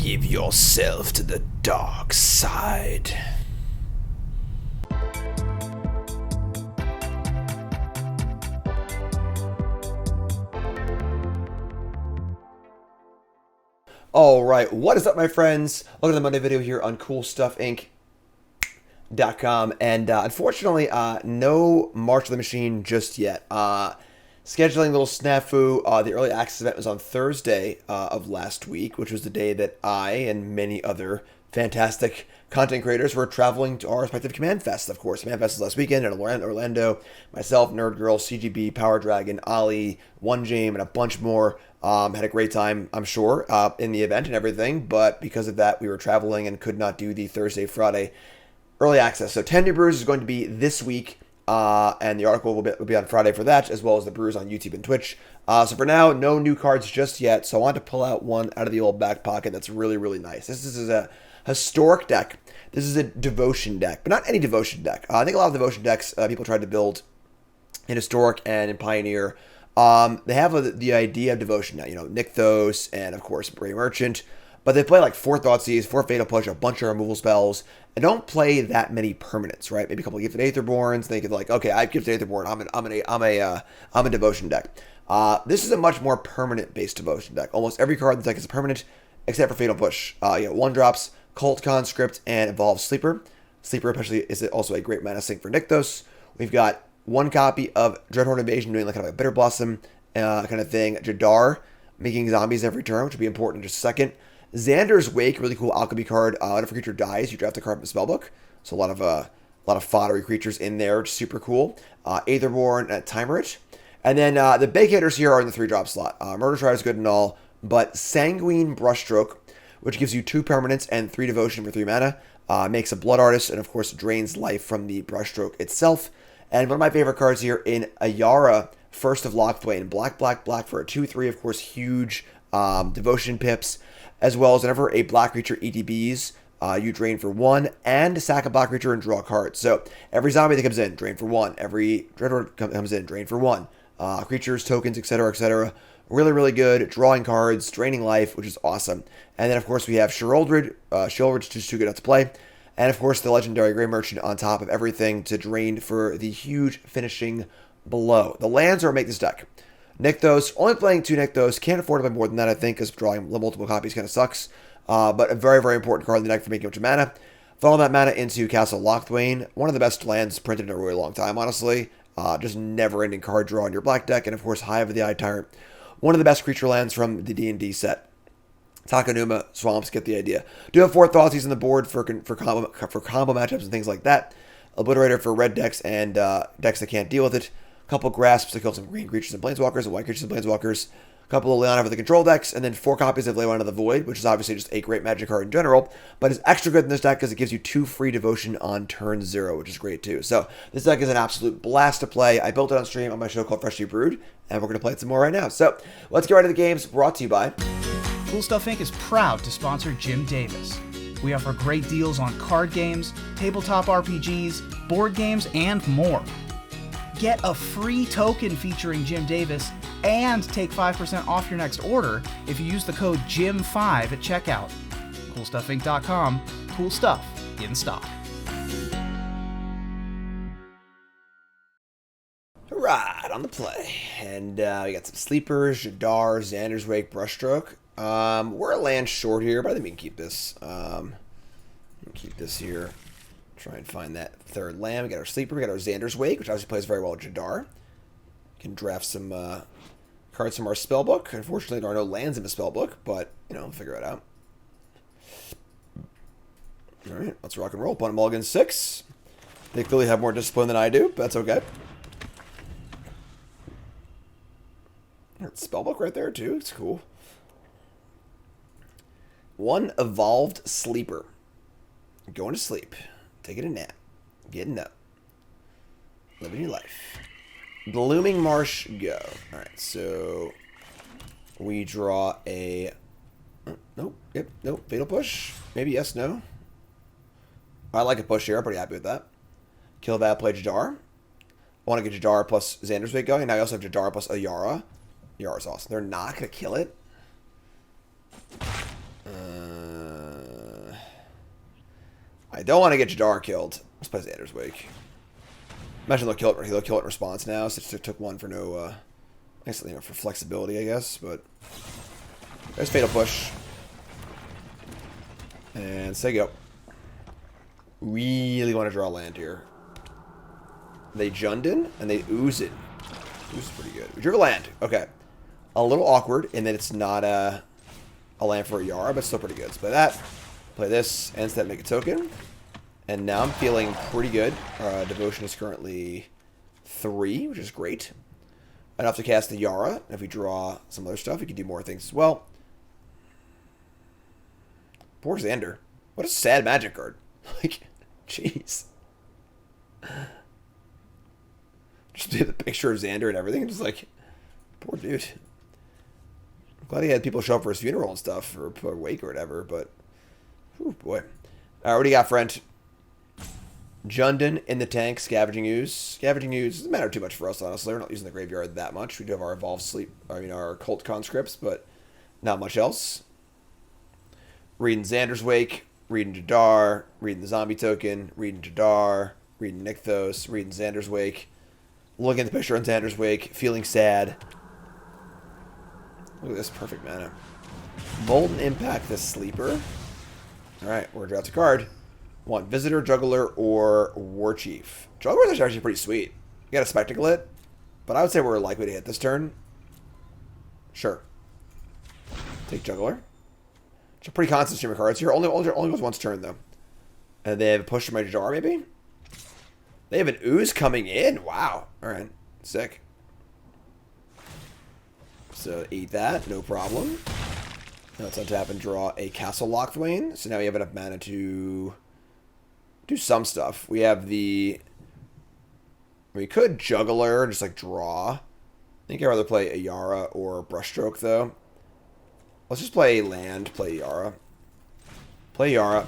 Give yourself to the dark side. Alright, what is up, my friends? Welcome to the Monday video here on CoolStuffInc.com. And unfortunately, no March of the Machine just yet. Scheduling a little snafu. The early access event was on Thursday of last week, which was the day that I and many other fantastic content creators were traveling to our respective Command Fests, of course. Command Fest was last weekend in Orlando. Myself, Nerd Girl, CGB, Power Dragon, Ali, One Jame, and a bunch more. Had a great time, I'm sure, in the event and everything, but because of that, we were traveling and could not do the Thursday, Friday early access. So 10 New Brews is going to be this week, and the article will be on Friday for that, as well as the brews on YouTube and Twitch. So for now, no new cards just yet, so I wanted to pull out one out of the old back pocket that's really, really nice. This is a historic deck. This is a devotion deck, but not any devotion deck. I think a lot of devotion decks people tried to build in Historic and in Pioneer. They have the idea of devotion now, Nykthos and, of course, Brave Merchant. But they play like 4 Thoughtseize, 4 Fatal Push, a bunch of removal spells, and don't play that many permanents, right? Maybe a couple of Gifted Aetherborns. They could okay, I have Gifted Aetherborn. I'm a devotion deck. This is a much more permanent-based devotion deck. Almost every card in the deck is a permanent, except for Fatal Push. 1-drops, Cult Conscript, and Evolved Sleeper. Sleeper, especially, is also a great mana sink for Nykthos. We've got 1 copy of Dreadhorde Invasion, doing like kind of a Bitter Blossom kind of thing. Jadar, making zombies every turn, which will be important in just a second. Xander's Wake, really cool alchemy card. Whenever a creature dies, you draft a card from the spellbook. So a lot of foddery creatures in there, which is super cool. Aetherborn and Tymaret. And then the big hitters here are in the 3-drop slot. Murderous Rider is good and all, but Sanguine Brushstroke, which gives you 2 permanents and 3 devotion for 3 mana, makes a Blood Artist, and of course drains life from the Brushstroke itself. And one of my favorite cards here in Ayara, First of Locthwain, black for a 2/3, of course, huge devotion pips, as well as whenever a black creature ETBs, you drain for 1 and sack a black creature and draw a card. So every zombie that comes in, drain for 1. Every Dreadhorde comes in, drain for 1. Creatures, tokens, etc., etc. Really, really good. Drawing cards, draining life, which is awesome. And then, of course, we have Sheoldred. Sheoldred's just too good not to play. And, of course, the legendary Grey Merchant on top of everything to drain for the huge finishing blow. The lands are what make this deck. Nykthos, only playing 2 Nykthos. Can't afford to play more than that, I think, because drawing multiple copies kind of sucks. But a very, very important card in the deck for making a bunch of mana. Follow that mana into Castle Locthwain. One of the best lands printed in a really long time, honestly. Just never-ending card draw in your black deck. And, of course, Hive of the Eye Tyrant. One of the best creature lands from the D&D set. Takenuma, Swamps, get the idea. Do have 4 Thoughtseize on the board for combo matchups and things like that. Obliterator for red decks and decks that can't deal with it. A couple Grasps to kill some green creatures and planeswalkers, and white creatures and planeswalkers. A couple of Liliana for the control decks, and then 4 copies of Leyline of the Void, which is obviously just a great magic card in general, but is extra good in this deck because it gives you 2 free devotion on turn 0, which is great too. So this deck is an absolute blast to play. I built it on stream on my show called Freshly Brewed, and we're going to play it some more right now. So let's get right to the games, brought to you by Cool Stuff Inc. is proud to sponsor Jim Davis. We offer great deals on card games, tabletop RPGs, board games, and more. Get a free token featuring Jim Davis and take 5% off your next order if you use the code JIM5 at checkout. CoolStuffInc.com. Cool stuff in stock. Right on the play. And we got some sleepers, Jadar, Xander's Wake, Brushstroke. We're a land short here, but I think we can keep this. Keep this here. Try and find that 3rd land. We got our sleeper. We got our Xander's Wake, which obviously plays very well with Jadar. Can draft some cards from our spellbook. Unfortunately, there are no lands in the spellbook, but we'll figure it out. All right, let's rock and roll. Opponent mulligan 6. They clearly have more discipline than I do, but that's okay. Spellbook right there too. It's cool. 1 evolved sleeper. Going to sleep. Taking a nap. Getting up. Living your life. Blooming Marsh, go. Alright, so we draw a... nope, yep, nope. Fatal Push. Maybe yes, no. I like a push here. I'm pretty happy with that. Kill that, play Jadar. I want to get Jadar plus Xander's Wake going. Now I also have Jadar plus Ayara. Ayara's awesome. They're not going to kill it. I don't want to get Jadar killed. Let's play Xander's Wake. Imagine he'll kill it in response now, since it took one for no, I guess, you know, for flexibility, I guess, but... There's Fatal Push. And say go. Really want to draw land here. They Jundin, and they Ooze it. Ooze is pretty good. We drew a land. Okay. A little awkward in that it's not a land for Ayara, but still pretty good. Let's play that. Play this, and instead make a token. And now I'm feeling pretty good. Devotion is currently 3, which is great. Enough to cast the Ayara. If we draw some other stuff, we can do more things as well. Poor Xander. What a sad Magic card. Like, jeez. Just the picture of Xander and everything. Just like, poor dude. I'm glad he had people show up for his funeral and stuff, or a wake or whatever, but... Whew, boy. Alright, what do you got, friend? Jundin in the tank, Scavenging Ooze. Scavenging Ooze doesn't matter too much for us, honestly. We're not using the graveyard that much. We do have our Evolved Sleep, our Cult Conscripts, but not much else. Reading Xander's Wake, reading Jadar, reading the Zombie Token, reading Jadar, reading Nykthos, reading Xander's Wake. Looking at the picture on Xander's Wake, feeling sad. Look at this perfect mana. Molten Impact, the Sleeper. Alright, we're going to draft a card. Want Visitor, Juggler, or War Chief. Juggler is actually pretty sweet. You got to Spectacle it, but I would say we're likely to hit this turn. Sure. Take Juggler. It's a pretty constant stream of cards here. Only goes once turn, though. And they have a push to my Jadar, maybe? They have an Ooze coming in. Wow. Alright. Sick. So eat that. No problem. Now let's untap and draw a Castle Locthwain. So now we have enough mana to do some stuff. We have the... We could Juggler and just like draw. I think I'd rather play Ayara or Brushstroke, though. Let's just play land, play Ayara. Play Ayara.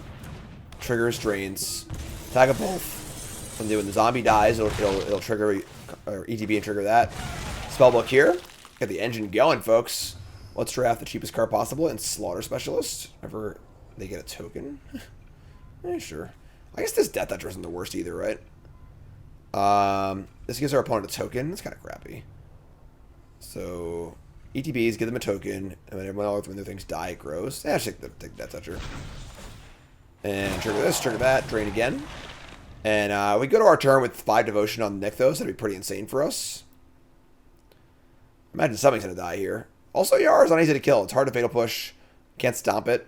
Triggers, drains. Attack of both. When the zombie dies, it'll trigger, or ETB and trigger that. Spellbook here. Got the engine going, folks. Let's draft the cheapest card possible and Slaughter Specialist. Whenever they get a token. Sure. I guess this Death Toucher isn't the worst either, right? This gives our opponent a token. It's kind of crappy. So... ETBs, give them a token, and when everyone else, when their things die, it grows. Yeah, take that toucher. And trigger this, trigger that, drain again. And we go to our turn with 5 Devotion on Nykthos. That'd be pretty insane for us. Imagine something's going to die here. Also, Ayara's not easy to kill. It's hard to Fatal Push. Can't stomp it.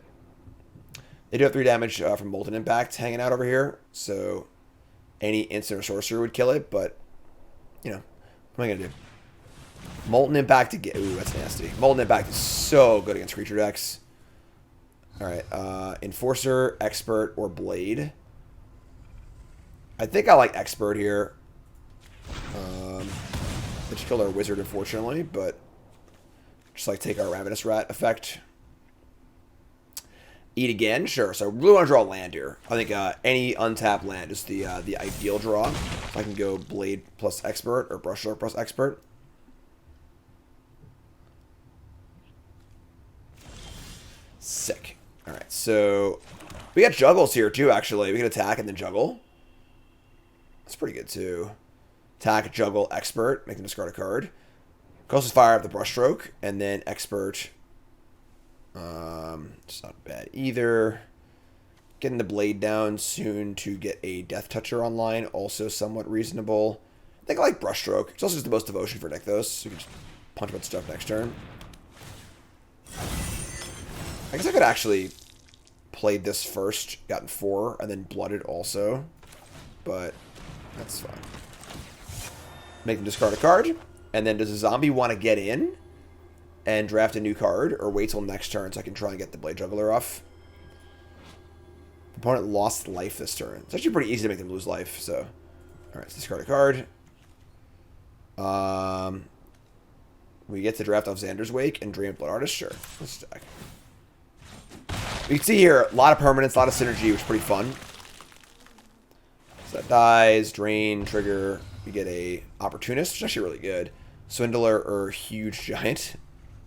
They do have 3 damage from Molten Impact hanging out over here. So, any instant or sorcerer would kill it, but, you know, what am I going to do? Molten Impact to get... Ooh, that's nasty. Molten Impact is so good against creature decks. Alright, Enforcer, Expert, or Blade. I think I like Expert here. Which killed our Wizard, unfortunately, but... Just like take our Ravenous Rat effect. Eat again? Sure, so I really want to draw a land here. I think any untapped land is the ideal draw. So I can go Blade plus Expert, or Brushstroke plus Expert. Sick. Alright, so we got Juggles here too, actually. We can attack and then juggle. That's pretty good too. Attack, juggle, expert, make them discard a card. Could also fire up the Brushstroke, and then expert. It's not bad either. Getting the Blade down soon to get a Death Toucher online, also somewhat reasonable. I think I like Brushstroke. It's also just the most devotion for Nykthos, so you can just punch a bunch of stuff next turn. I guess I could actually played this first, gotten 4, and then blooded also. But that's fine. Make them discard a card. And then does a zombie want to get in and draft a new card, or wait till next turn so I can try and get the Blade Juggler off? The opponent lost life this turn. It's actually pretty easy to make them lose life, so... Alright, let's discard a card. We get to draft off Xander's Wake and Dream of Blood Artist? Sure. Let's stack. You can see here, a lot of permanence, a lot of synergy, which is pretty fun. So that dies, drain, trigger. We get a Opportunist, which is actually really good. Swindler or Huge Giant.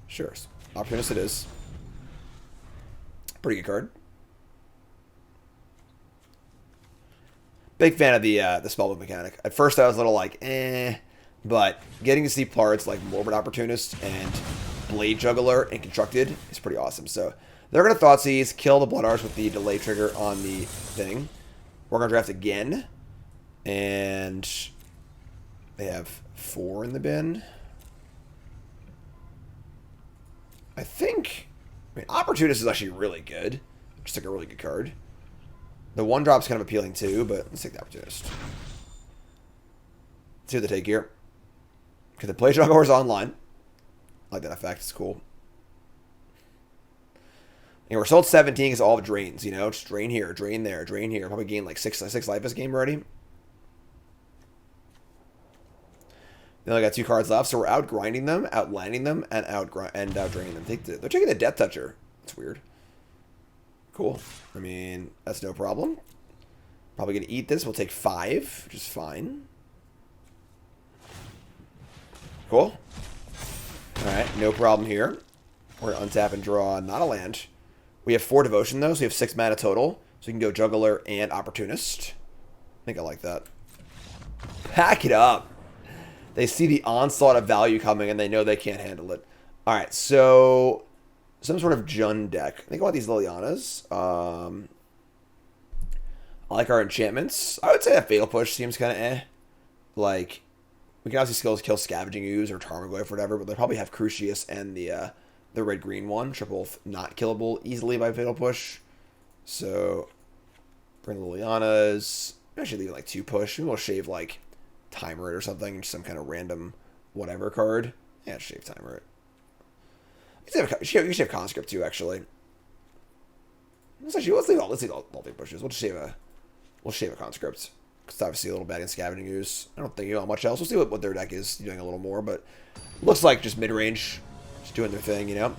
Sure. Opportunist it is. Pretty good card. Big fan of the spellbook mechanic. At first I was a little like, but getting to see parts like Morbid Opportunist and Blade Juggler and Constructed is pretty awesome. So they're going to Thoughtseize, kill the Blood Arts with the delay trigger on the thing. We're going to draft again. And they have 4 in the bin. I mean, Opportunist is actually really good. Just like a really good card. The 1-drop's kind of appealing too, but let's take the Opportunist. Let's see what they take here. Okay, the Play Juggler is online. I like that effect. It's cool. And we're sold 17 because all of it drains, you know? Just drain here, drain there, drain here. Probably gained like 6 life this game already. They only got 2 cards left, so we're out grinding them, out landing them, and out draining them. They're taking the Death Toucher. That's weird. Cool. I mean, that's no problem. Probably going to eat this. We'll take 5, which is fine. Cool. Alright, no problem here. We're going to untap and draw not a land. We have 4 Devotion, though, so we have 6 mana total. So we can go Juggler and Opportunist. I think I like that. Pack it up. They see the onslaught of value coming, and they know they can't handle it. Alright, so some sort of Jund deck. I think I want these Lilianas. I like our enchantments. I would say that Fatal Push seems kind of eh. Like, we can obviously kill Scavenging Ooze or Tarmogoyf or whatever, but they probably have Crucius and the red-green one, which are both not killable easily by Fatal Push. So, bring the Lilianas. Actually leave like 2 push. Maybe we'll shave like Tymaret or something, just some kind of random whatever card. Yeah, shave Tymaret. You should have Conscript too, actually. Let's leave all 3 pushes. We'll shave a Conscript. It's obviously a little bad in Scavenging Ooze. I don't think you know much else. We'll see what their deck is doing a little more, but looks like just mid-range, just doing their thing, you know.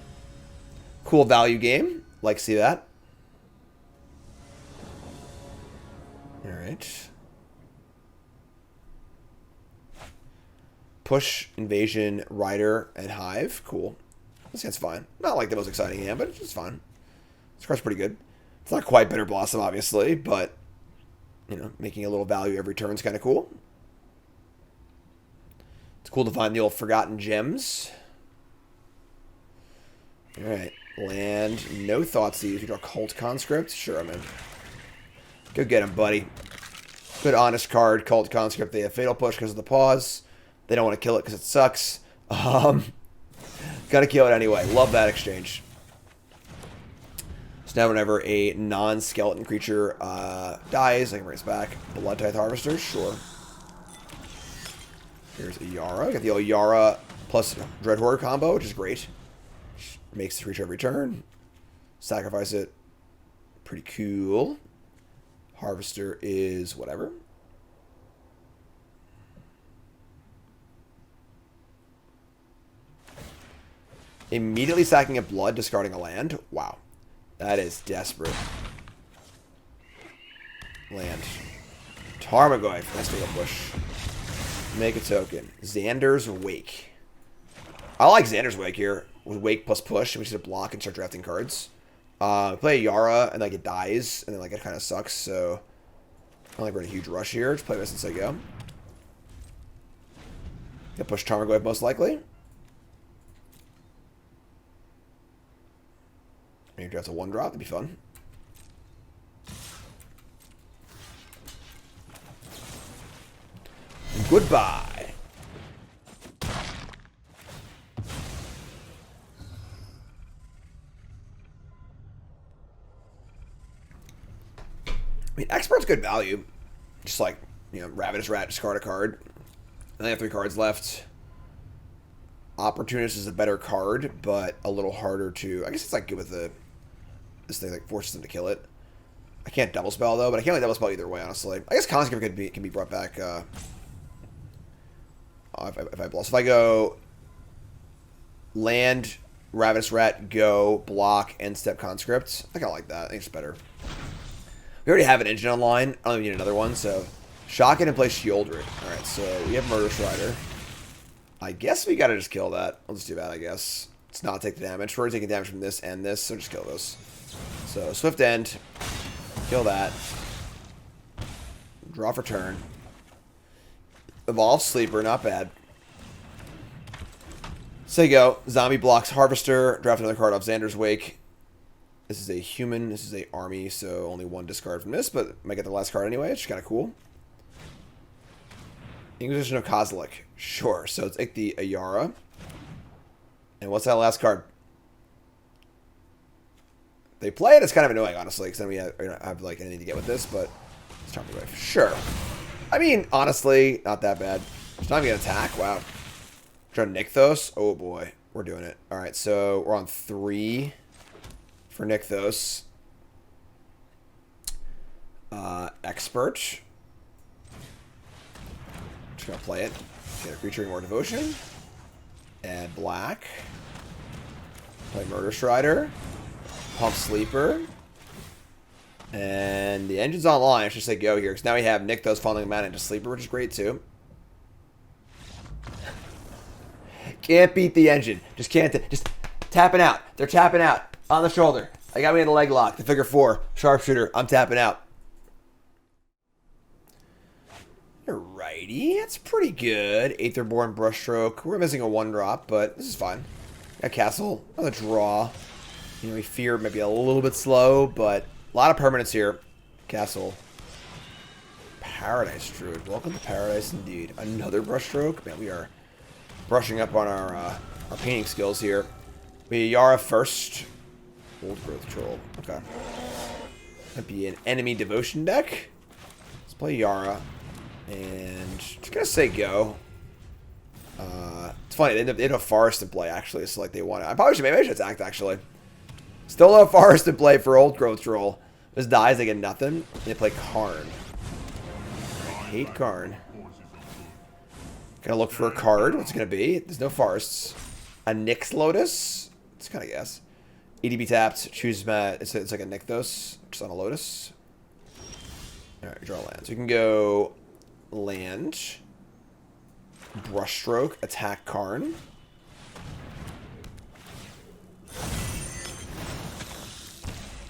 Cool value game. Like to see that. All right. Push, Invasion, Rider, and Hive. Cool. This hand's fine. Not like the most exciting hand, but it's just fine. This card's pretty good. It's not quite Bitter Blossom, obviously, but, you know, making a little value every turn is kind of cool. It's cool to find the old Forgotten Gems. Alright. Land. No Thoughtseize. We draw Cult Conscript. Sure, I'm in. Go get him, buddy. Good, honest card. Cult Conscript. They have Fatal Push because of the pause. They don't want to kill it because it sucks. Gotta kill it anyway. Love that exchange. So now whenever a non-skeleton creature dies, I can bring it back. Blood Tithe Harvester, sure. Here's Ayara. Got the Ayara plus Dreadhorde combo, which is great. Makes the creature every turn. Sacrifice it. Pretty cool. Harvester is whatever. Immediately sacking a blood, discarding a land. Wow. That is desperate. Land. Tarmogoyf. Nice Fatal Push. Make a token. Xander's Wake. I like Xander's Wake here. With Wake plus Push, we should block and start drafting cards. Play Ayara, and like it dies, and then like it kind of sucks, so I don't think we're in a huge rush here. Just play this since I go. Gonna push Tarmogoyf most likely. Maybe draft a 1-drop, that'd be fun. Goodbye. I mean, Expert's good value. Just like, you know, Ravenous Rat, discard a card. I only have 3 cards left. Opportunist is a better card, but a little harder to... I guess it's like good with the... This thing like forces them to kill it. I can't double spell though, but I can't really double spell either way, honestly. I guess Conscript can be brought back if I blow. So if I go land, Ravenous Rat, go, block, end step Conscript, I kinda like that. I think it's better. We already have an engine online. I don't even need another one, so shock it and play Sheoldred. Alright, so we have Murderous Rider. I guess we gotta just kill that. I'll just do that, I guess. Let's not take the damage. We're taking damage from this and this, so just kill this. So, Swift End. Kill that. Draw for turn. Evolve Sleeper, not bad. Say go. Zombie blocks Harvester. Draft another card off Xander's Wake. This is a human. This is a army, so only one discard from this, but might get the last card anyway. It's kind of cool. Inquisition of Kozilek. Sure. So it's like the Ayara. And what's that last card? They play it. It's kind of annoying, honestly, because then we don't have like anything to get with this, but it's time to go. Sure. I mean, honestly, not that bad. It's not even an attack. Wow. Draw Nykthos. Oh boy, we're doing it. All right, so we're on 3 for Nykthos. Expert. Just gonna play it. Get a creature in more devotion. Add black. Play Murderous Rider. Pump Sleeper. And the engine's online. I should say go here, because now we have Nykthos funneling mana into Sleeper, which is great too. Can't beat the engine. Just can't. Just tapping out. They're tapping out. On the shoulder. I got me in the leg lock. The figure 4. Sharpshooter. I'm tapping out. Alrighty. That's pretty good. Aetherborn Brushstroke. We're missing a 1-drop, but this is fine. Got Castle. Another draw. You know, we fear maybe a little bit slow, but a lot of permanents here. Castle. Paradise Druid. Welcome to Paradise indeed. Another Brushstroke. Man, we are brushing up on our painting skills here. We Ayara first. Old Growth Troll. Okay. Might be an enemy devotion deck. Let's play Ayara. And just gonna say go. It's funny, they have a forest in play actually, so like they want to. Maybe I should attack actually. Still no forest in play for Old Growth Troll. This dies, they get nothing. They play Karn. I hate Karn. Gonna look for a card. What's it gonna be? There's no forests. A Nyx Lotus. It's kind of guess. EDB tapped. Choose mat. It's like a Nykthos, just on a Lotus. All right, draw land. So we can go land. Brushstroke. Attack Karn.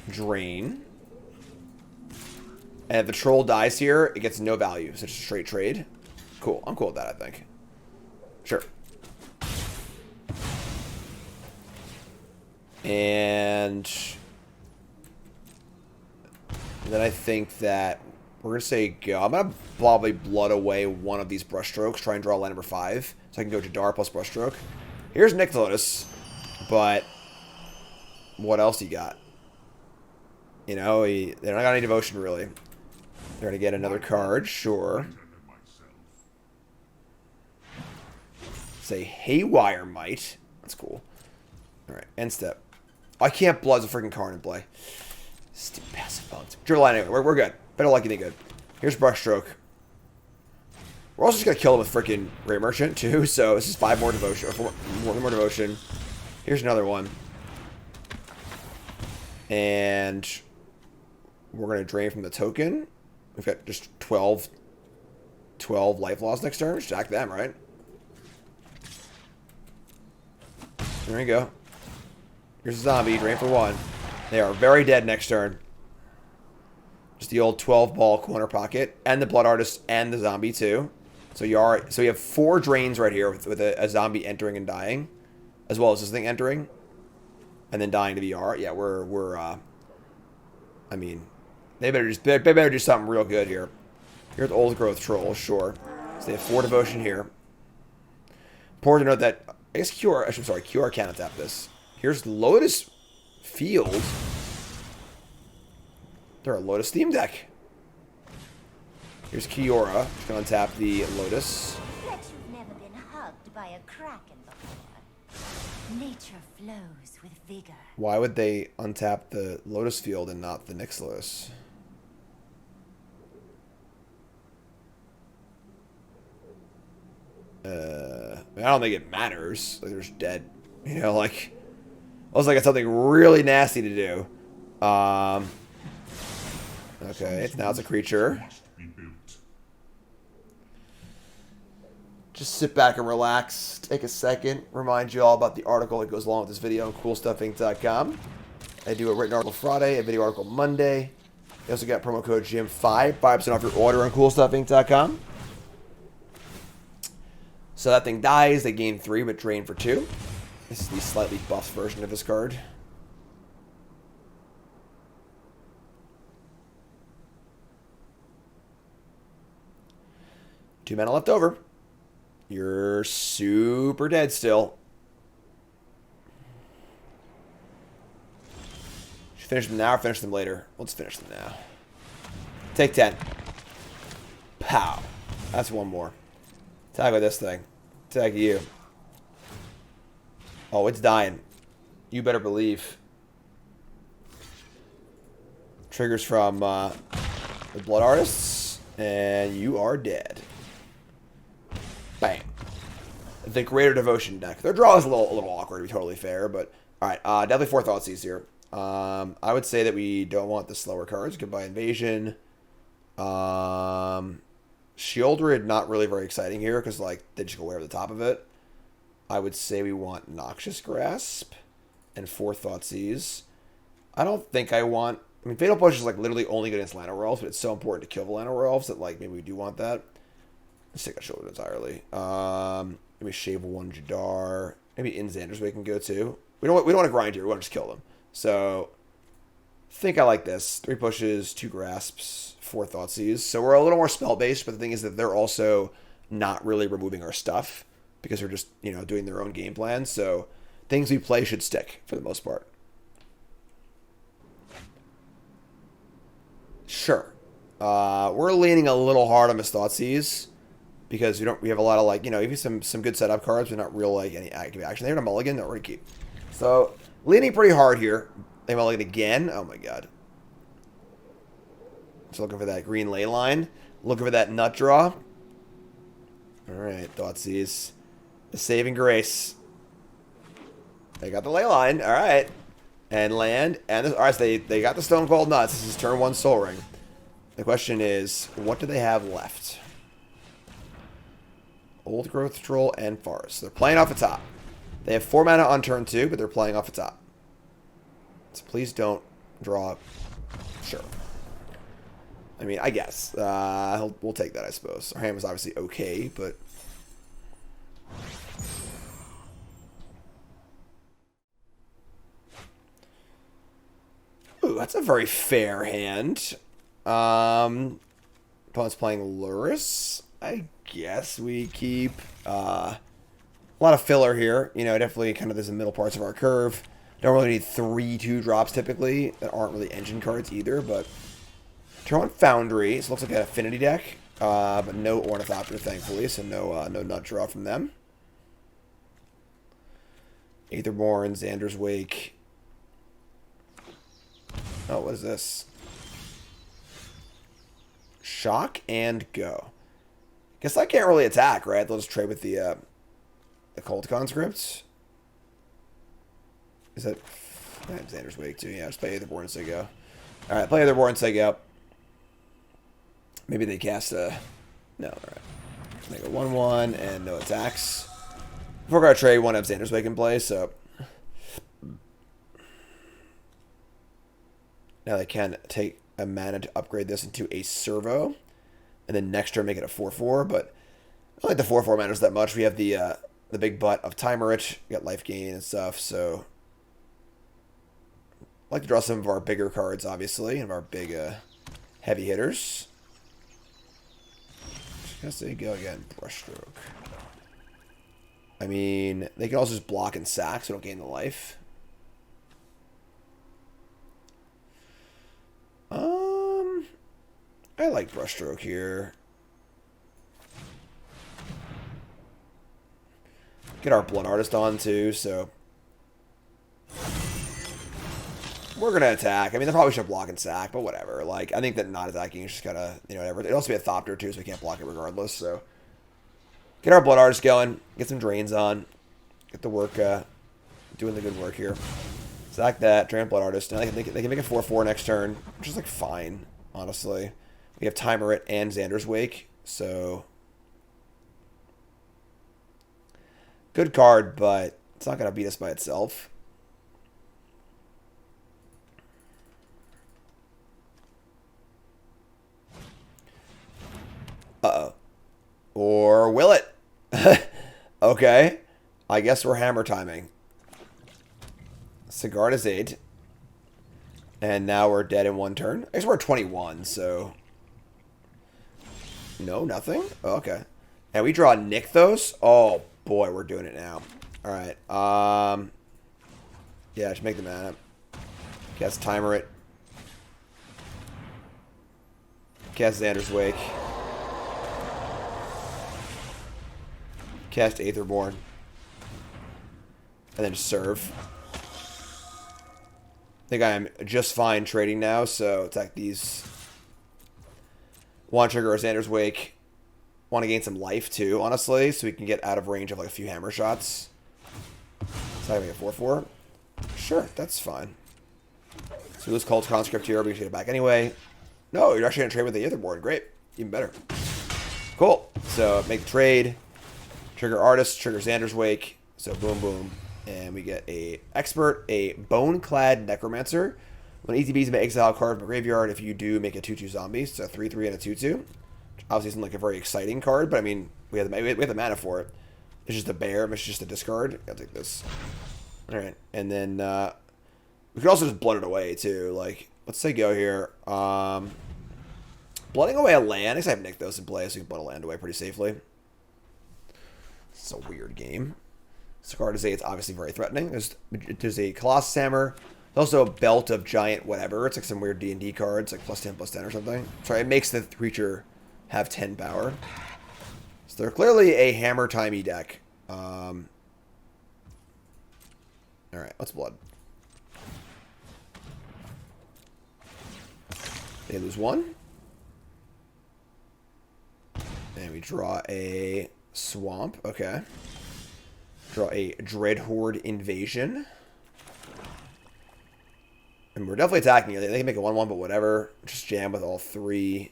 Drain. And if the troll dies here, it gets no value. So it's a straight trade. Cool. I'm cool with that, I think. Sure. And then I think that we're going to say go. I'm going to probably blood away one of these Brushstrokes. Try and draw line number 5. So I can go Jadar plus Brushstroke. Here's Nykthos. But what else you got? You know, they're not got any devotion, really. They're going to get another card, sure. Say Haywire Might. That's cool. Alright, end step. I can't blood the freaking Karn in play. Stupid passive bugs. Draw line anyway. We're good. Better lucky than good. Here's Brushstroke. We're also just going to kill him with freaking Ray Merchant, too. So this is 5 more devotion. Or 4 more devotion. Here's another one. And we're going to drain from the token. We've got just 12 life loss next turn. Stack them, right? There we go. Here's a zombie. Drain for 1. They are very dead next turn. Just the old 12-ball corner pocket. And the Blood Artist and the zombie, too. So you have 4 drains right here with a zombie entering and dying. As well as this thing entering. And then dying to VR. Yeah, I mean, they better do something real good here. Here's Old Growth Troll, sure. So they have 4 devotion here. Important to note that I guess QR can't tap this. Here's Lotus Field. They're a Lotus theme deck. Here's Kiora. Just gonna untap the Lotus. Bet you've never been hugged by a kraken before. Nature flows with vigor. Why would they untap the Lotus Field and not the Nyx Lotus? I don't think it matters. Like, there's dead. You know, like, I was like, it's something really nasty to do. Okay, now it's a creature. Just sit back and relax. Take a second. Remind you all about the article that goes along with this video on CoolStuffInc.com. I do a written article Friday, a video article Monday. You also got promo code GM5, 5% off your order on CoolStuffInc.com. So that thing dies. They gain 3, but drain for 2. This is the slightly buffed version of this card. Two mana left over. You're super dead still. Should finish them now or finish them later? Let's finish them now. Take 10. Pow. That's one more. Tag with this thing. Tag you. Oh, it's dying. You better believe. Triggers from the Blood Artists. And you are dead. Bam. The Greater Devotion deck. Their draw is a little awkward, to be totally fair, but alright, definitely 4 Thoughtseize here. I would say that we don't want the slower cards. Goodbye Invasion. Sheoldred, not really very exciting here, because like they just go way over the top of it. I would say we want Noxious Grasp and 4 Thoughtseize. I don't think I want... I mean, Fatal Push is like literally only good against Llanowar Elves, but it's so important to kill the Llanowar Elves that like maybe we do want that. Let's take a Sheoldred entirely. Maybe shave 1 Jadar. Maybe in Xander's we can go too. We don't want to grind here. We want to just kill them. So I think I like this. 3 pushes, 2 grasps, 4 Thoughtseize. So we're a little more spell based, but the thing is that they're also not really removing our stuff because they're just, you know, doing their own game plan. So things we play should stick for the most part. Sure. We're leaning a little hard on this Thoughtseize because we have a lot of like, you know, even some good setup cards, but not real like any active action. They're a mulligan, not really keep. So leaning pretty hard here. They mulligan again. Oh my god. Just looking for that green Leyline. Looking for that nut draw. Alright, Thoughtseize. The saving grace. They got the Leyline. Alright. And land. And this, alright, so they got the Stone Cold Nuts. This is turn 1 Soul Ring. The question is, what do they have left? Old Growth Troll and Forest. They're playing off the top. They have 4 mana on turn 2, but they're playing off the top. So please don't draw. Sure. I mean, I guess. We'll take that, I suppose. Our hand was obviously okay, but... Ooh, that's a very fair hand. Opponent's playing Lurrus. I guess we keep a lot of filler here. You know, definitely kind of there's the middle parts of our curve. Don't really need 3 2-drops typically that aren't really engine cards either, but turn on Foundry. So it looks like an affinity deck, but no Ornithopter, thankfully, so no nut draw from them. Aetherborn, Xander's Wake. Oh, what is this? Shock and go. Guess I can't really attack, right? They'll just trade with the Cult Conscript. Is that... I have Xander's Wake too. Yeah, just play Aetherborn and say go. Alright, play Aetherborn and say go. Maybe they cast a... No, alright. Make a 1-1 and no attacks. If we're going to trade, one have Xander's Wake in play, so... Now they can take a mana to upgrade this into a Servo. And then next turn make it a 4-4, but I don't think the 4-4 matters that much. We have the big butt of Tymaret. We got life gain and stuff, so... I like to draw some of our bigger cards, obviously, and our big heavy hitters. Just gonna say go again. Brushstroke. I mean, they can also just block and sack, so don't gain the life. I like Brushstroke here. Get our Blood Artist on too, so we're gonna attack. I mean, they probably should block and sack, but whatever. Like, I think that not attacking is just kind of, you know, whatever. It'll also be a Thopter too, so we can't block it regardless. So get our Blood Artist going. Get some drains on. Get the work, doing the good work here. Sack that. Drain Blood Artist. Now they can make a 4-4 next turn, which is like fine, honestly. We have Tymaret and Xander's Wake, so good card, but it's not going to beat us by itself. Uh-oh. Or will it? Okay. I guess we're hammer timing. Sigard is 8. And now we're dead in 1 turn. I guess we're at 21, so... No, nothing? Oh, okay. And we draw Nykthos. Oh, boy, we're doing it now. Alright. Yeah, just make the mana. Cast Tymaret. Cast Xander's Wake. Cast Aetherborn. And then just serve. I think I am just fine trading now, so attack these. Want to trigger a Xander's Wake. Want to gain some life too, honestly, so we can get out of range of like a few hammer shots. So I make a 4/4. Sure, that's fine. So we lose Cult Conscript here, but we should get it back anyway. No, you're actually going to trade with the Aetherborn. Great. Even better. Cool. So make the trade. Trigger Artist, trigger Xander's Wake. So boom, boom. And we get a Expert, a Bone-Clad Necromancer. When ETBs, you may exile a card from the graveyard. If you do, make a 2/2 zombie. So 3/3 and a 2/2. Obviously isn't like a very exciting card, but I mean, we have the mana for it. It's just a bear, it's just a discard. I'll take this. Alright, and then we could also just blood it away too. Like, let's say go here. Blooding away a land. I guess I have Nykthos in play, so you can blood a land away pretty safely. It's a weird game. Sigard is 8, it's obviously very threatening. There's a Colossus Hammer. There's also a Belt of Giant whatever. It's like some weird D&D cards, like +10/+10 or something. Sorry, it makes the creature have 10 power. So they're clearly a hammer timey deck. Alright, let's blood. They lose 1. And we draw a swamp. Okay. Draw a Dreadhorde Invasion. And we're definitely attacking it. They can make a 1/1, but whatever. Just jam with all 3.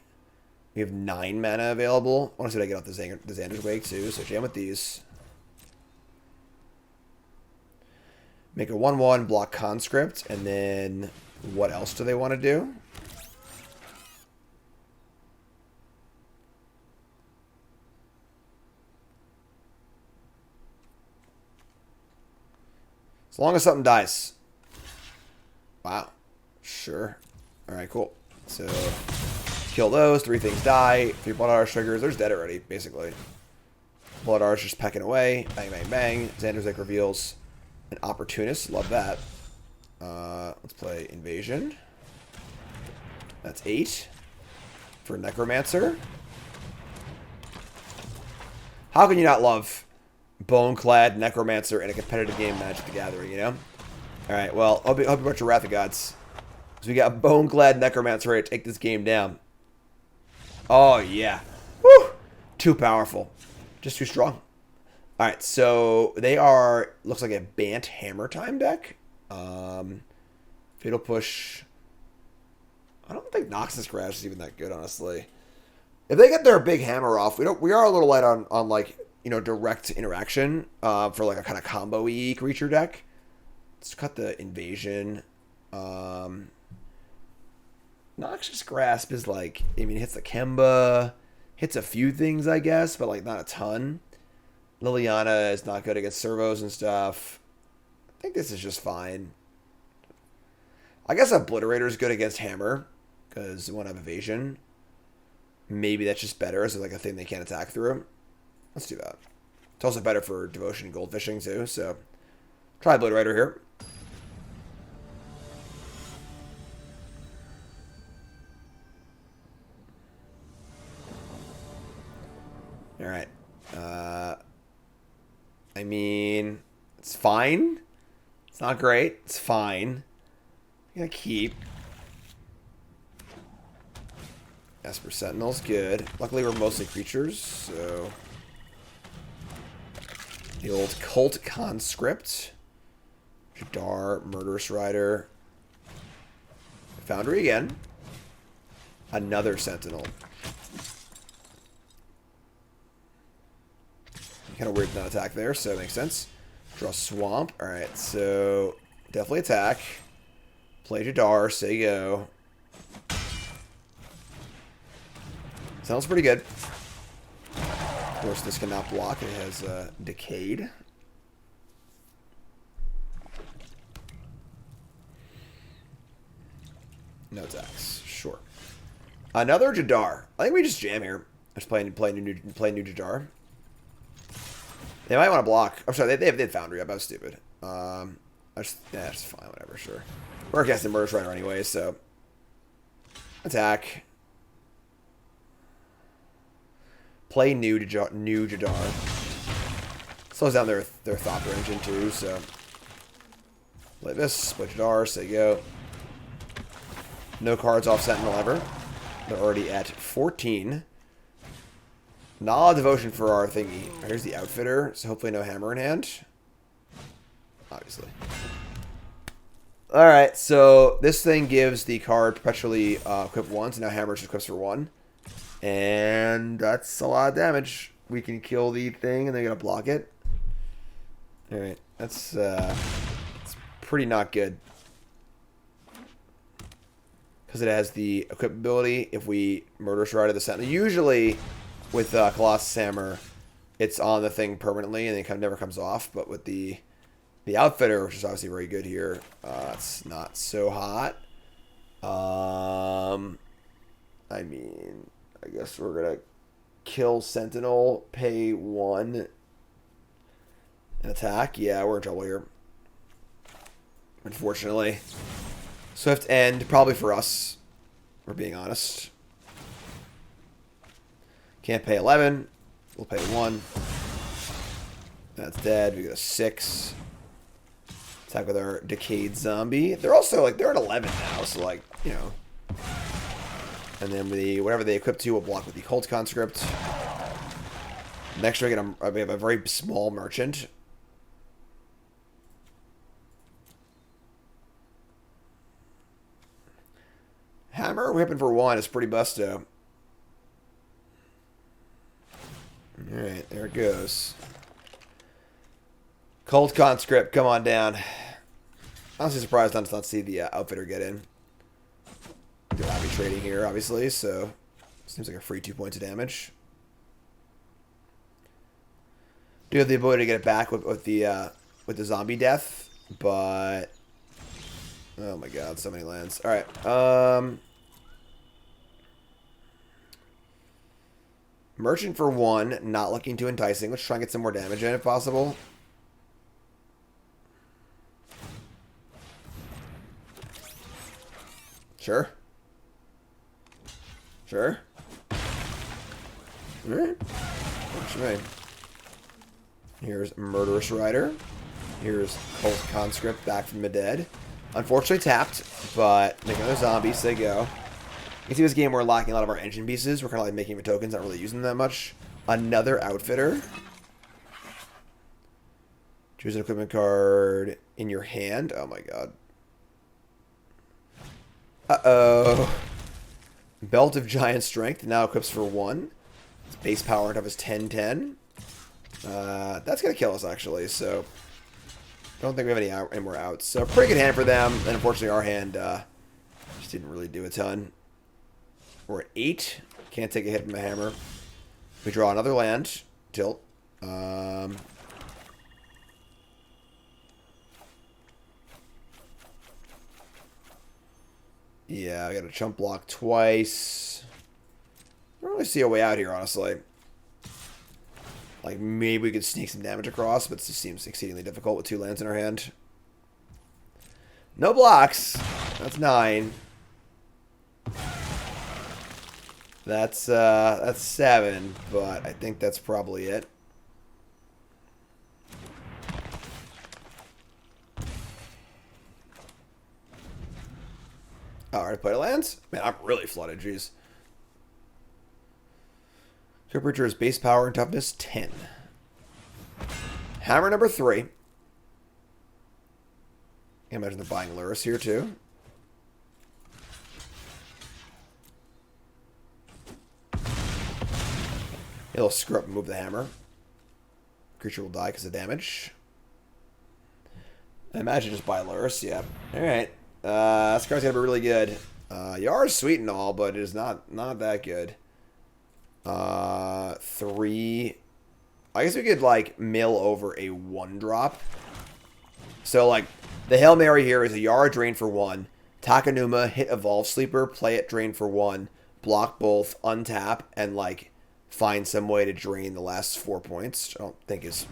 We have 9 mana available. I want to see what I get off the Xander's Wake too. So jam with these. Make a 1/1, block Conscript, and then what else do they want to do? As long as something dies. Wow. Sure. Alright, cool. So, kill those. 3 things die. 3 Blood Arch triggers. There's dead already, basically. Blood Arch just pecking away. Bang, bang, bang. Xander's Wake reveals an Opportunist. Love that. Let's play Invasion. That's 8. For Necromancer. How can you not love Bone-Clad Necromancer in a competitive game, Magic the Gathering, you know? Alright, well, I'll be a bunch of Wrath of Gods. So we got Bone-Clad Necromancer ready to take this game down. Oh, yeah. Woo! Too powerful. Just too strong. Alright, so they are, looks like a Bant Hammer Time deck. Fatal Push. I don't think Noxious Grasp is even that good, honestly. If they get their big hammer off, we are a little light on like, you know, direct interaction for like a kind of combo-y creature deck. Let's cut the Invasion. Noxious Grasp is like, I mean, it hits the Kemba, hits a few things, I guess, but like not a ton. Liliana is not good against servos and stuff. I think this is just fine. I guess Obliterator is good against Hammer because it won't have evasion. Maybe that's just better as like a thing they can't attack through. Let's do that. It's also better for Devotion and Goldfishing too, so try Obliterator here. Alright. I mean, it's fine. It's not great. It's fine. I'm gonna keep. Esper Sentinel's good. Luckily, we're mostly creatures, so. The old Cult Conscript. Jadar, Murderous Rider. Foundry again. Another Sentinel. Kind of weird not attack there, so it makes sense. Draw Swamp. Alright, so definitely attack. Play Jadar, say go. Sounds pretty good. Of course, this cannot block. It has Decayed. No attacks. Sure. Another Jadar. I think we just jam here. Just play new Jadar. They might want to block. I'm sorry, they have Foundry up. I was stupid. That's fine. Whatever. Sure. We're casting Murderous Rider anyway, so attack. Play new Jadar. Slows down their Thought engine too. So play this. Play Jadar. Say go. No cards off Sentinel ever. They're already at 14. Not a devotion for our thingy. Here's the Outfitter, so hopefully no hammer in hand. Obviously. Alright, so this thing gives the card perpetually equip once, and now hammer just equips for 1. And that's a lot of damage. We can kill the thing, and they're going to block it. Alright, that's pretty not good. Because it has the equip ability if we Murderous Rider the Sentinel. Usually, with Colossus Hammer, it's on the thing permanently, and it never comes off. But with the Outfitter, which is obviously very good here, it's not so hot. I mean, I guess we're going to kill Sentinel, pay 1, and attack. Yeah, we're in trouble here. Unfortunately. Swift End, probably for us. We're being honest. Can't pay 11. We'll pay 1. That's dead. We go to 6. Attack with our Decayed Zombie. They're also, like, they're at 11 now, so, like, you know. And then whatever they equip to, we'll block with the Cult Conscript. Next, we have a very small Merchant. Hammer whipping for 1 is pretty busto. Alright, there it goes. Cult Conscript, come on down. Honestly surprised not to see the Outfitter get in. They're happy trading here, obviously, so seems like a free 2 points of damage. Do have the ability to get it back with the zombie death, but oh my god, so many lands. Alright, Merchant for 1, not looking too enticing. Let's try and get some more damage in if possible. Sure. Sure. Alright. Works for me. Here's Murderous Rider. Here's Cult Conscript back from the dead. Unfortunately tapped, but make another zombie, so they go. You can see this game we're lacking a lot of our engine pieces. We're kind of like making the tokens, not really using them that much. Another Outfitter. Choose an equipment card in your hand. Oh my god. Uh-oh. Belt of Giant Strength now equips for 1. Its base power on top is 10-10. That's going to kill us, actually, so I don't think we have any more outs. So pretty good hand for them, and unfortunately our hand just didn't really do a ton. We're at 8. Can't take a hit from the hammer. We draw another land. Tilt. Yeah, I got to chump block twice. I don't really see a way out here, honestly. Like, maybe we could sneak some damage across, but it just seems exceedingly difficult with 2 lands in our hand. No blocks. That's 9. That's 7, but I think that's probably it. Alright, play lands? Man, I'm really flooded, jeez. Temperature is base power and toughness 10. Hammer number 3. I can imagine they're buying Lurrus here too. He'll screw up and move the hammer. Creature will die because of damage. I imagine just buy Lurrus, yeah. Alright. This card's gonna be really good. Ayara's sweet and all, but it is not that good. 3 I guess we could, like, mill over a 1-drop. So, like, the Hail Mary here is Ayara drain for 1. Takenuma, hit Evolve Sleeper, play it, drain for 1. Block both, untap, and, like, find some way to drain the last 4 points. Which I don't think is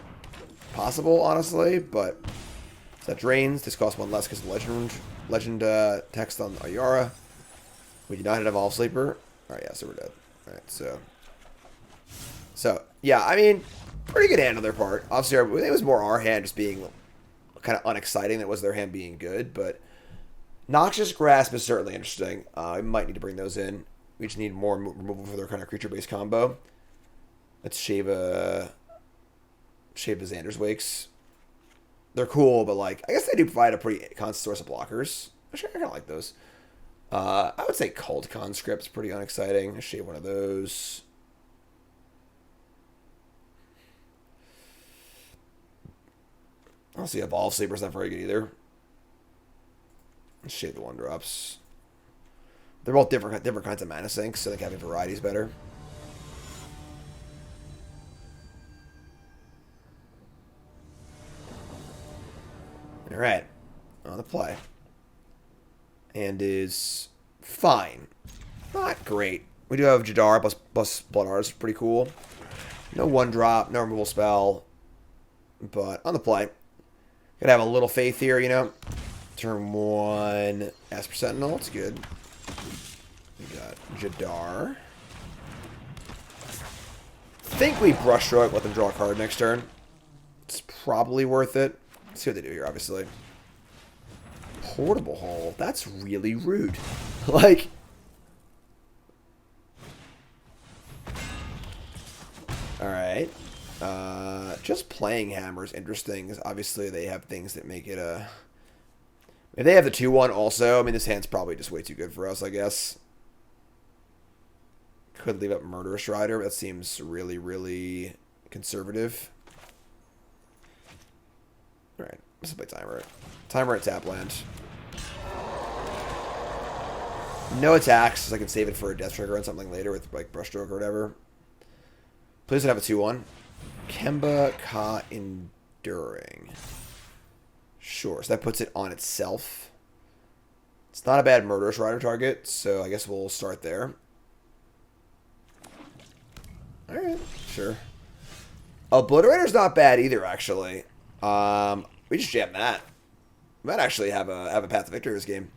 possible, honestly, but... So that drains. This costs 1 less because of legend text on Ayara. We do not hit Evolve Sleeper. Alright, yeah, so we're dead. Alright, so, yeah, I mean, pretty good hand on their part. Obviously, I think it was more our hand just being kind of unexciting than it was their hand being good, but Noxious Grasp is certainly interesting. We might need to bring those in. We just need more removal for their kind of creature-based combo. Let's shave the Xander's Wakes. They're cool, but, like, I guess they do provide a pretty constant source of blockers. Actually, I kind of like those. I would say Cult Conscript's pretty unexciting. Let's shave one of those. I don't see Evolve Sleeper's not very good either. Let's shave the 1-drops. They're both different kinds of mana sinks, so I think having variety is better. Alright. On the play. And is fine. Not great. We do have Jadar plus Blood Artist. Pretty cool. No 1-drop, no removal spell. But on the play. Gotta have a little faith here, you know. Turn 1 Asper Sentinel. It's good. We got Jadar. Think we Brushstroke, let them draw a card next turn. It's probably worth it. Let's see what they do here, obviously. Portable Hole. That's really rude. Like... Alright. Just playing Hammer is interesting, because obviously they have things that make it a... If they have the 2-1 also, I mean, this hand's probably just way too good for us, I guess. Could leave up Murderous Rider, but that seems really, really conservative. Alright, let's play Tymaret. Tymaret tap land. No attacks, so I can save it for a death trigger on something later with, like, Brushstroke or whatever. Please don't have a 2-1. Kemba Ka Enduring. Sure, so that puts it on itself. It's not a bad Murderous Rider target, so I guess we'll start there. Alright, sure. Obliterator's not bad either, actually. We just jam that. We might actually have a path to victory this game.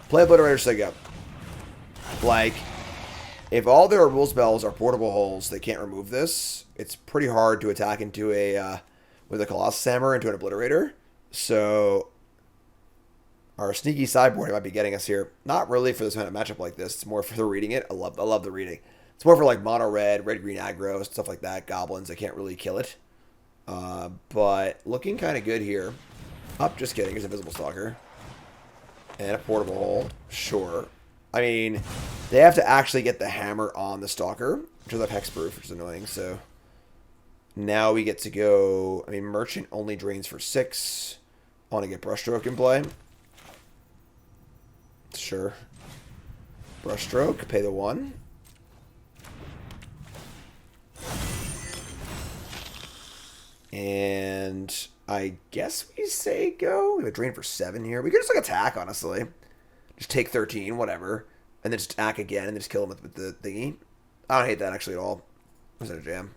Play Obliterator, so go. Like, if all their rule spells are portable holes, they can't remove this. It's pretty hard to attack into a, with a Colossus Hammer into an Obliterator. So, our sneaky sideboard might be getting us here. Not really for this kind of matchup like this. It's more for the reading it. I love the reading. It's more for like mono red, green aggro, stuff like that. Goblins, I can't really kill it. But looking kind of good here. Just kidding. There's a Visible Stalker. And a Portable Hole. Sure. I mean, they have to actually get the hammer on the Stalker, which is like hexproof, which is annoying. So now we get to go. I mean, Merchant only drains for 6. I want to get Brushstroke in play. Sure. Brushstroke, pay the 1. And I guess we say go. We have a drain for 7 here. We could just like attack, honestly. Just take 13, whatever. And then just attack again and then just kill him with the thingy. I don't hate that actually at all. Was that a jam?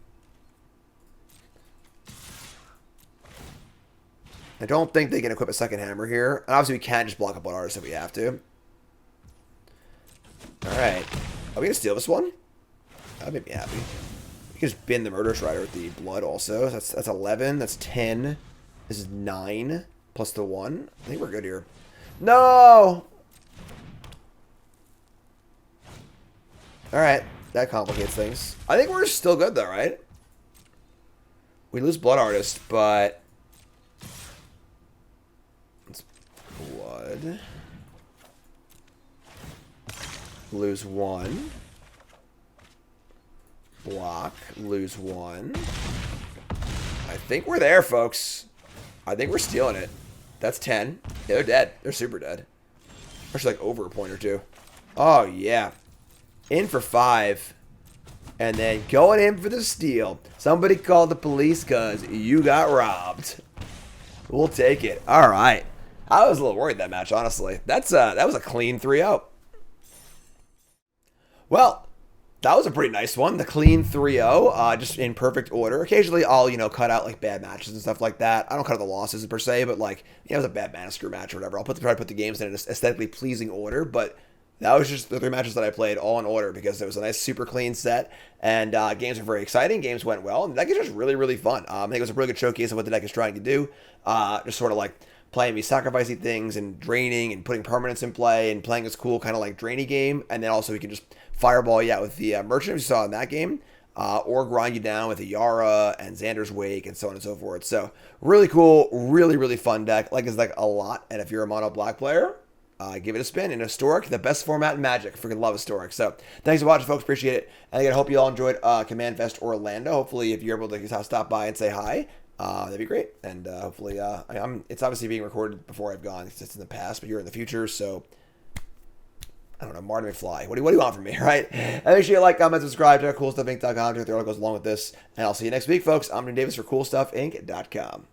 I don't think they can equip a second hammer here. And obviously we can't just block up on ours if we have to. Alright. Are we going to steal this one? That made me happy. We can just bin the Murderous Rider with the blood also. That's 11. That's 10. This is 9. Plus the 1. I think we're good here. No! Alright. That complicates things. I think we're still good though, right? We lose Blood Artist, but... It's blood. Lose 1. Block. Lose 1. I think we're there, folks. I think we're stealing it. That's 10. Yeah, they're dead. They're super dead. Actually, like over a point or 2. Oh, yeah. In for 5. and then going in for the steal. Somebody called the police because you got robbed. We'll take it. All right. I was a little worried that match, honestly. That was a clean 3-0. Well, that was a pretty nice one. The clean 3-0, just in perfect order. Occasionally, I'll, cut out, like, bad matches and stuff like that. I don't cut out the losses, per se, but, like, it was a bad Mana Screw match or whatever. I'll try to put the games in an aesthetically pleasing order, but that was just the 3 matches that I played all in order because it was a nice, super clean set, and games were very exciting. Games went well, and the deck is just really, really fun. I think it was a really good showcase of what the deck is trying to do. Just sort of, like, playing these sacrificing things and draining and putting permanents in play and playing this cool kind of, like, drainy game, and then also we can just fireball you out with the merchant we saw in that game, or grind you down with Ayara and Xander's Wake and so on and so forth. So really cool, really, really fun deck. Like this deck a lot, and if you're a mono black player, give it a spin. In Historic, the best format in Magic. Freaking love Historic. So thanks for watching, folks. Appreciate it. And again, I hope you all enjoyed Command Fest Orlando. Hopefully, if you're able to stop by and say hi, that'd be great. And hopefully, it's obviously being recorded before I've gone. It's in the past, but you're in the future, so I don't know, Martin McFly. What do you want from me, right? And make sure you like, comment, subscribe to CoolStuffInc.com to get the articles along with this. And I'll see you next week, folks. I'm Jim Davis for CoolStuffInc.com.